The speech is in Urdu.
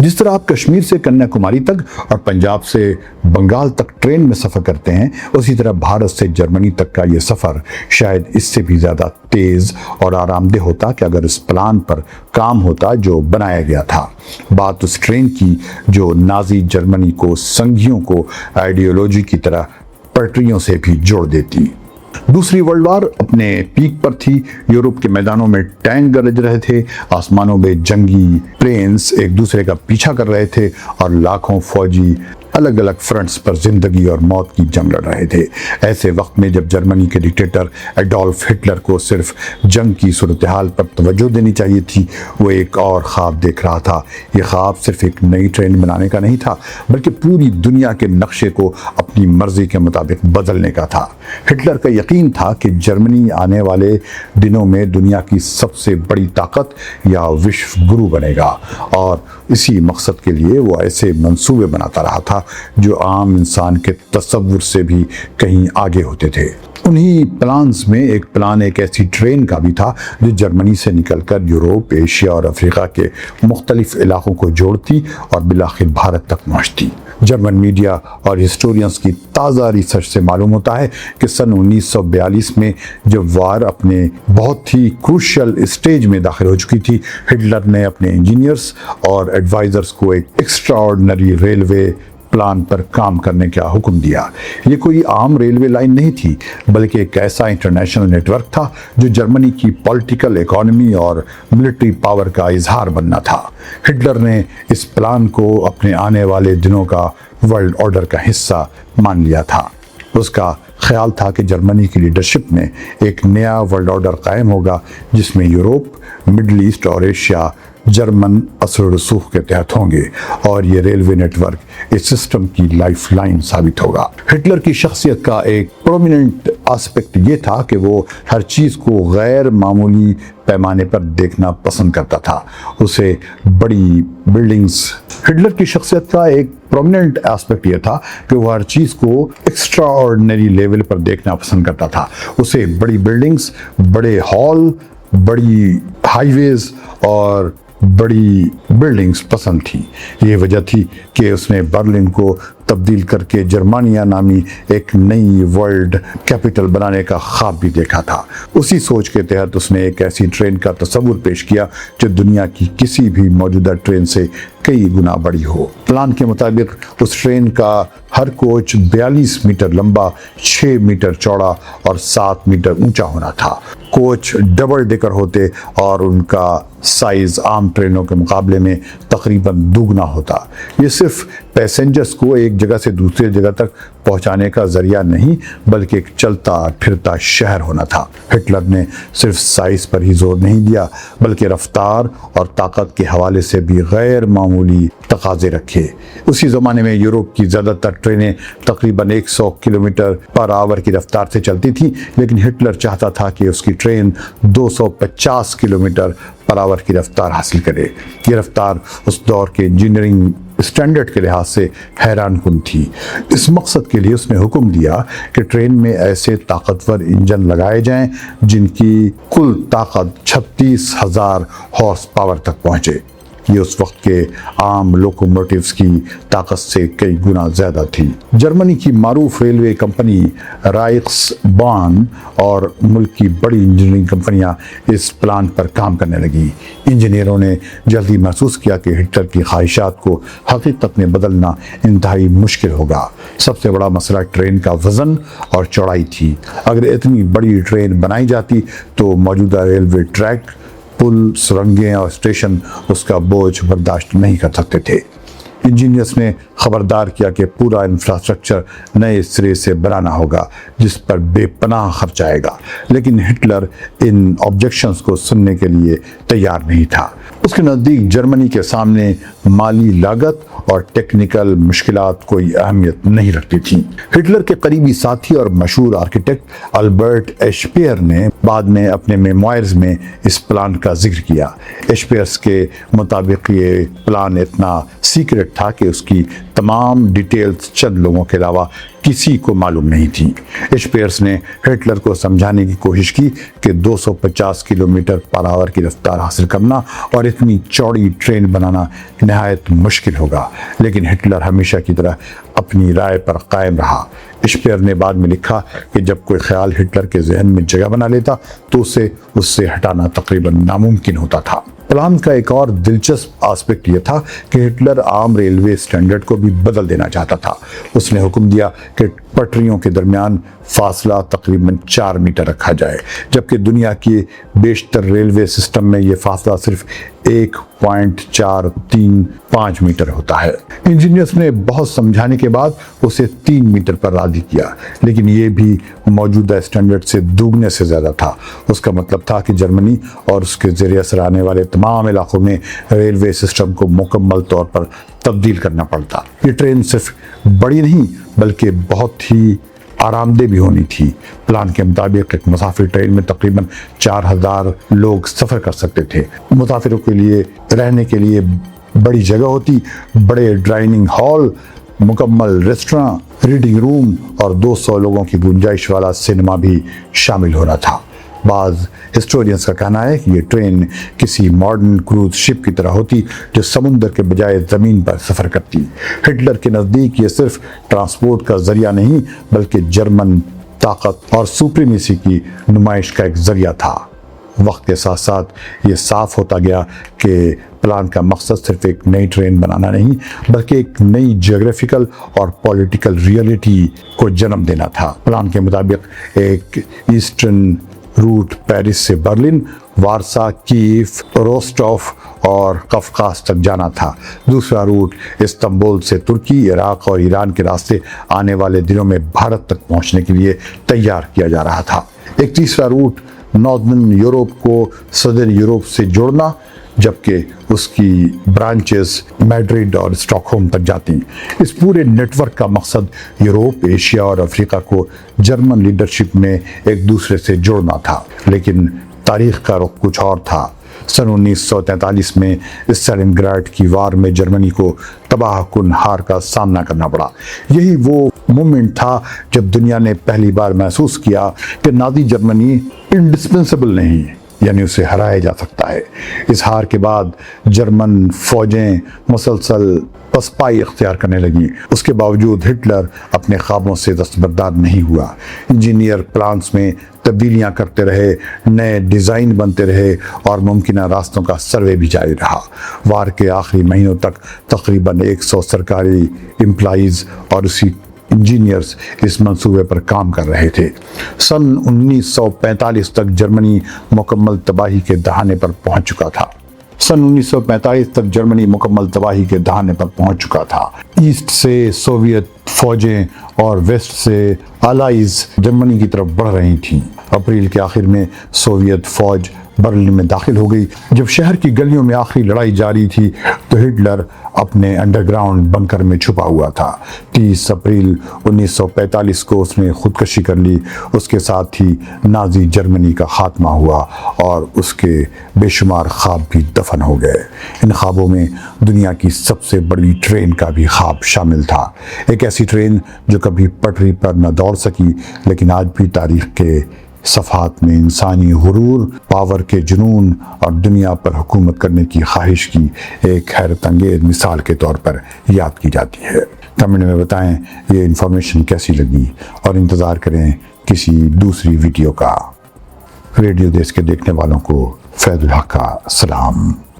جس طرح آپ کشمیر سے کنیا کماری تک اور پنجاب سے بنگال تک ٹرین میں سفر کرتے ہیں، اسی طرح بھارت سے جرمنی تک کا یہ سفر شاید اس سے بھی زیادہ تیز اور آرام دہ ہوتا کہ اگر اس پلان پر کام ہوتا جو بنایا گیا تھا۔ بات اس ٹرین کی جو نازی جرمنی کو سنگھیوں کو آئیڈیالوجی کی طرح پٹریوں سے بھی جوڑ دیتی۔ دوسری ورلڈ وار اپنے پیک پر تھی، یورپ کے میدانوں میں ٹینک گرج رہے تھے، آسمانوں میں جنگی پلینز ایک دوسرے کا پیچھا کر رہے تھے اور لاکھوں فوجی الگ الگ فرنٹس پر زندگی اور موت کی جنگ لڑ رہے تھے۔ ایسے وقت میں جب جرمنی کے ڈکٹیٹر ایڈولف ہٹلر کو صرف جنگ کی صورتحال پر توجہ دینی چاہیے تھی، وہ ایک اور خواب دیکھ رہا تھا۔ یہ خواب صرف ایک نئی ٹرین بنانے کا نہیں تھا، بلکہ پوری دنیا کے نقشے کو اپنی مرضی کے مطابق بدلنے کا تھا۔ ہٹلر کا یقین تھا کہ جرمنی آنے والے دنوں میں دنیا کی سب سے بڑی طاقت یا وشو گرو بنے گا، اور اسی مقصد کے لیے وہ ایسے منصوبے بناتا رہا تھا جو عام انسان کے تصور سے بھی کہیں آگے ہوتے تھے۔ انہی پلانز میں ایک پلان ایک ایسی ٹرین کا بھی تھا جو جرمنی سے نکل کر یورپ، ایشیا اور افریقہ کے مختلف علاقوں کو جوڑتی اور بالآخر بھارت تک پہنچتی۔ جرمن میڈیا اور ہسٹورینز کی تازہ ریسرچ سے معلوم ہوتا ہے کہ سن 1942 میں جب وار اپنے بہت ہی کروشل اسٹیج میں داخل ہو چکی تھی، ہٹلر نے اپنے انجینئرز اور ایڈوائزرز کو ایک ایکسٹرا آرڈنری ریلوے پلان پر کام کرنے کا حکم دیا۔ یہ کوئی عام ریلوے لائن نہیں تھی، بلکہ ایک ایسا انٹرنیشنل نیٹ ورک تھا جو جرمنی کی پولیٹیکل، اکانومی اور ملٹری پاور کا اظہار بننا تھا۔ ہٹلر نے اس پلان کو اپنے آنے والے دنوں کا ورلڈ آرڈر کا حصہ مان لیا تھا۔ اس کا خیال تھا کہ جرمنی کی لیڈرشپ میں ایک نیا ورلڈ آرڈر قائم ہوگا جس میں یورپ، مڈل ایسٹ اور ایشیا جرمن اثر و رسوخ کے تحت ہوں گے، اور یہ ریلوے نیٹ ورک اس سسٹم کی لائف لائن ثابت ہوگا۔ ہٹلر کی شخصیت کا ایک پرومیننٹ آسپیکٹ یہ تھا کہ وہ ہر چیز کو غیر معمولی پیمانے پر دیکھنا پسند کرتا تھا۔ اسے بڑی بلڈنگز ہٹلر کی شخصیت کا ایک پرومیننٹ آسپیکٹ یہ تھا کہ وہ ہر چیز کو ایکسٹرا آرڈنری لیول پر دیکھنا پسند کرتا تھا۔ اسے بڑی بلڈنگز، بڑے ہال، بڑی ہائی ویز اور بڑی بلڈنگز پسند تھیں۔ یہ وجہ تھی کہ اس نے برلن کو تبدیل کر کے جرمانیہ نامی ایک نئی ورلڈ کیپٹل بنانے کا خواب بھی دیکھا تھا۔ اسی سوچ کے تحت اس نے ایک ایسی ٹرین کا تصور پیش کیا جو دنیا کی کسی بھی موجودہ ٹرین سے کئی گنا بڑی ہو۔ پلان کے مطابق اس ٹرین کا ہر کوچ 42 میٹر لمبا، 6 میٹر چوڑا اور 7 میٹر اونچا ہونا تھا۔ کوچ ڈبل ڈیکر ہوتے اور ان کا سائز عام ٹرینوں کے مقابلے میں تقریباً دوگنا ہوتا۔ یہ صرف پیسنجرز کو ایک جگہ سے دوسری جگہ تک پہنچانے کا ذریعہ نہیں، بلکہ ایک چلتا پھرتا شہر ہونا تھا۔ ہٹلر نے صرف سائز پر ہی زور نہیں دیا، بلکہ رفتار اور طاقت کے حوالے سے بھی غیر معمولی تقاضے رکھے۔ اسی زمانے میں یورپ کی زیادہ تر ٹرینیں تقریباً 100 کلومیٹر پر آور کی رفتار سے چلتی تھیں، لیکن ہٹلر چاہتا تھا کہ اس کی ٹرین 250 کلومیٹر پر آور کی رفتار حاصل کرے۔ یہ رفتار اس دور کے انجینئرنگ اسٹینڈرڈ کے لحاظ سے حیران کن تھی۔ اس مقصد کے لیے اس نے حکم دیا کہ ٹرین میں ایسے طاقتور انجن لگائے جائیں جن کی کل طاقت 36,000 ہارس پاور تک پہنچے۔ یہ اس وقت کے عام لوکوموٹیوز کی طاقت سے کئی گنا زیادہ تھی۔ جرمنی کی معروف ریلوے کمپنی رائخس بان اور ملک کی بڑی انجینئرنگ کمپنیاں اس پلان پر کام کرنے لگی۔ انجینئروں نے جلدی محسوس کیا کہ ہٹلر کی خواہشات کو حقیقت میں بدلنا انتہائی مشکل ہوگا۔ سب سے بڑا مسئلہ ٹرین کا وزن اور چوڑائی تھی۔ اگر اتنی بڑی ٹرین بنائی جاتی تو موجودہ ریلوے ٹریک، پل، سرنگیں اور اسٹیشن اس کا بوجھ برداشت نہیں کر سکتے تھے۔ انجینئرز نے خبردار کیا کہ پورا انفراسٹرکچر نئے سرے سے بنانا ہوگا جس پر بے پناہ خرچ آئے گا، لیکن ہٹلر ان آبجیکشنز کو سننے کے لیے تیار نہیں تھا۔ اس کے نزدیک جرمنی کے سامنے مالی لاگت اور ٹیکنیکل مشکلات کوئی اہمیت نہیں رکھتی تھیں۔ ہٹلر کے قریبی ساتھی اور مشہور آرکیٹیکٹ البرٹ ایشپیئر نے بعد میں اپنے میموائرز میں اس پلان کا ذکر کیا۔ ایشپیئرز کے مطابق یہ پلان اتنا سیکرٹ تھا کہ اس کی تمام ڈیٹیلز چند لوگوں کے علاوہ کسی کو معلوم نہیں تھی۔ اسپیئرس نے ہٹلر کو سمجھانے کی کوشش کی کہ 250 کلومیٹر پر آور کی رفتار حاصل کرنا اور اتنی چوڑی ٹرین بنانا نہایت مشکل ہوگا، لیکن ہٹلر ہمیشہ کی طرح اپنی رائے پر قائم رہا۔ اسپیئر نے بعد میں لکھا کہ جب کوئی خیال ہٹلر کے ذہن میں جگہ بنا لیتا تو اسے اس سے ہٹانا تقریباً ناممکن ہوتا تھا۔ پلان کا ایک اور دلچسپ آسپیکٹ یہ تھا کہ ہٹلر عام ریلوے سٹینڈرڈ کو بھی بدل دینا چاہتا تھا۔ اس نے حکم دیا کہ پٹریوں کے درمیان فاصلہ تقریباً 4 میٹر رکھا جائے، جبکہ دنیا کے بیشتر ریلوے سسٹم میں یہ فاصلہ صرف 1.435 میٹر ہوتا ہے۔ انجینئرز نے بہت سمجھانے کے بعد اسے 3 میٹر پر راضی کیا، لیکن یہ بھی موجودہ اسٹینڈرڈ سے دوگنے سے زیادہ تھا۔ اس کا مطلب تھا کہ جرمنی اور اس کے زیر اثر آنے والے تمام علاقوں میں ریلوے سسٹم کو مکمل طور پر تبدیل کرنا پڑتا۔ یہ ٹرین صرف بڑی نہیں بلکہ بہت ہی آرام دہ بھی ہونی تھی۔ پلان کے مطابق ایک مسافر ٹرین میں تقریباً 4000 لوگ سفر کر سکتے تھے۔ مسافروں کے لیے رہنے کے لیے بڑی جگہ ہوتی، بڑے ڈائننگ ہال، مکمل ریسٹوراں، ریڈنگ روم اور 200 لوگوں کی گنجائش والا سینما بھی شامل ہونا تھا۔ بعض ہسٹورینز کا کہنا ہے کہ یہ ٹرین کسی ماڈرن کروز شپ کی طرح ہوتی جو سمندر کے بجائے زمین پر سفر کرتی۔ ہٹلر کے نزدیک یہ صرف ٹرانسپورٹ کا ذریعہ نہیں بلکہ جرمن طاقت اور سپریمیسی کی نمائش کا ایک ذریعہ تھا۔ وقت کے ساتھ ساتھ یہ صاف ہوتا گیا کہ پلان کا مقصد صرف ایک نئی ٹرین بنانا نہیں بلکہ ایک نئی جیوگرافیکل اور پولیٹیکل ریئلٹی کو جنم دینا تھا۔ پلان کے مطابق ایک ایسٹرن روٹ پیرس سے برلن، وارسا، کیف، روسٹوف اور قفقاز تک جانا تھا۔ دوسرا روٹ استنبول سے ترکی، عراق اور ایران کے راستے آنے والے دنوں میں بھارت تک پہنچنے کے لیے تیار کیا جا رہا تھا۔ ایک تیسرا روٹ ناردرن یورپ کو صدرن یورپ سے جوڑنا، جبکہ اس کی برانچز میڈرڈ اور اسٹاک ہوم تک جاتی۔ اس پورے نیٹ ورک کا مقصد یورپ، ایشیا اور افریقہ کو جرمن لیڈرشپ میں ایک دوسرے سے جوڑنا تھا، لیکن تاریخ کا رخ کچھ اور تھا۔ سن 1943 میں اسٹالنگراڈ کی وار میں جرمنی کو تباہ کن ہار کا سامنا کرنا پڑا۔ یہی وہ مومنٹ تھا جب دنیا نے پہلی بار محسوس کیا کہ نازی جرمنی انڈسپنسبل نہیں، یعنی اسے ہرایا جا سکتا ہے۔ اس ہار کے بعد جرمن فوجیں مسلسل پسپائی اختیار کرنے لگیں۔ اس کے باوجود ہٹلر اپنے خوابوں سے دستبردار نہیں ہوا۔ انجینئر پلانس میں تبدیلیاں کرتے رہے، نئے ڈیزائن بنتے رہے اور ممکنہ راستوں کا سروے بھی جاری رہا۔ وار کے آخری مہینوں تک تقریباً 100 سرکاری امپلائیز اور اسی انجینئرز اس منصوبے پر کام کر رہے تھے۔ سن 1945 تک جرمنی مکمل تباہی کے دہانے پر پہنچ چکا تھا۔ ایسٹ سے سوویت فوجیں اور ویسٹ سے الائیز جرمنی کی طرف بڑھ رہی تھیں۔ اپریل کے آخر میں سوویت فوج برلن میں داخل ہو گئی۔ جب شہر کی گلیوں میں آخری لڑائی جاری تھی تو ہٹلر اپنے انڈر گراؤنڈ بنکر میں چھپا ہوا تھا۔ 30 اپریل 1945 کو اس نے خودکشی کر لی۔ اس کے ساتھ ہی نازی جرمنی کا خاتمہ ہوا اور اس کے بے شمار خواب بھی دفن ہو گئے۔ ان خوابوں میں دنیا کی سب سے بڑی ٹرین کا بھی خواب شامل تھا، ایک ایسی ٹرین جو کبھی پٹری پر نہ دوڑ سکی لیکن آج بھی تاریخ کے صفحات میں انسانی غرور، پاور کے جنون اور دنیا پر حکومت کرنے کی خواہش کی ایک حیرت انگیز مثال کے طور پر یاد کی جاتی ہے۔ کمنٹ میں بتائیں یہ انفارمیشن کیسی لگی اور انتظار کریں کسی دوسری ویڈیو کا۔ ریڈیو دیش کے دیکھنے والوں کو فیض الحق کا سلام۔